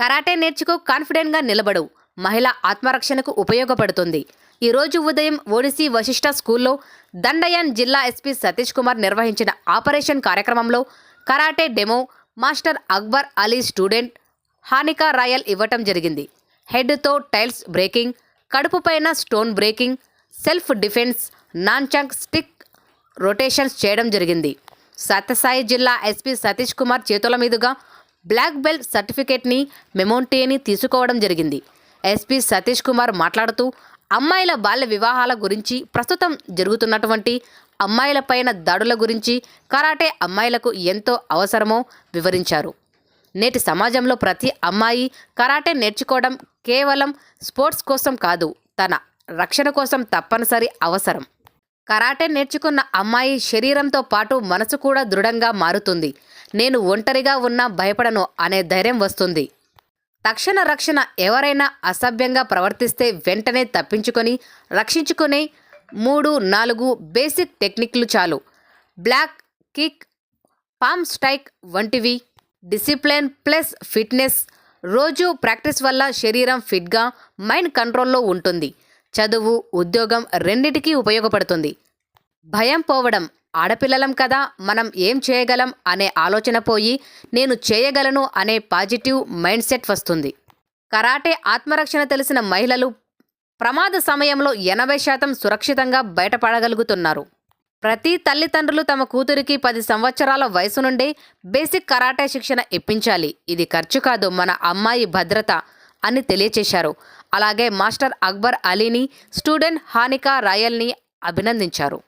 Karate నేర్చుకో, కాన్ఫిడెంట్గా నిలబడు. మహిళ ఆత్మరక్షణకు ఉపయోగపడుతుంది. ఈరోజు ఉదయం ఒడిసి వశిష్ఠ స్కూల్లో దండయాన్ జిల్లా ఎస్పీ సతీష్ కుమార్ నిర్వహించిన ఆపరేషన్ కార్యక్రమంలో karate demo master Akbar Ali student హానికా రాయల్ ఇవ్వటం జరిగింది. హెడ్తో టైల్స్ బ్రేకింగ్, కడుపు పైన stone breaking, self defence, nunchuck stick rotations చేయడం జరిగింది. సత్యసాయి జిల్లా ఎస్పీ సతీష్ కుమార్ చేతుల మీదుగా బ్లాక్ బెల్ట్ సర్టిఫికేట్ని, మెమోంటీని తీసుకోవడం జరిగింది. ఎస్పీ సతీష్ కుమార్ మాట్లాడుతూ అమ్మాయిల బాల్య వివాహాల గురించి, ప్రస్తుతం జరుగుతున్నటువంటి అమ్మాయిలపైన దాడుల గురించి, కరాటే అమ్మాయిలకు ఎంతో అవసరమో వివరించారు. నేటి సమాజంలో ప్రతి అమ్మాయి కరాటే నేర్చుకోవడం కేవలం స్పోర్ట్స్ కోసం కాదు, తన రక్షణ కోసం తప్పనిసరి అవసరం. కరాటే నేర్చుకున్న అమ్మాయి శరీరంతో పాటు మనసు కూడా దృఢంగా మారుతుంది. నేను ఒంటరిగా ఉన్నా భయపడను అనే ధైర్యం వస్తుంది. తక్షణ రక్షణ, ఎవరైనా అసభ్యంగా ప్రవర్తిస్తే వెంటనే తప్పించుకొని రక్షించుకునే 3-4 బేసిక్ టెక్నిక్లు చాలు. బ్లాక్ కిక్, పామ్ స్ట్రైక్ వంటివి. Discipline plus fitness. రోజు ప్రాక్టీస్ వల్ల శరీరం ఫిట్గా, మైండ్ కంట్రోల్లో ఉంటుంది. చదువు, ఉద్యోగం రెండిటికీ ఉపయోగపడుతుంది. భయం పోవడం. ఆడపిల్లలం కదా, మనం ఏం చేయగలం అనే ఆలోచన పోయి నేను చేయగలను అనే పాజిటివ్ మైండ్ సెట్ వస్తుంది. కరాటే ఆత్మరక్షణ తెలిసిన మహిళలు ప్రమాద సమయంలో 80% సురక్షితంగా బయటపడగలుగుతున్నారు. ప్రతి తల్లిదండ్రులు తమ కూతురికి 10 సంవత్సరాల వయసు నుండే బేసిక్ కరాటే శిక్షణ ఇప్పించాలి. ఇది ఖర్చు కాదు, మన అమ్మాయి భద్రత అని తెలియచేశారు. అలాగే మాస్టర్ అక్బర్ అలీని, స్టూడెంట్ హానికా రాయల్ని అభినందించారు.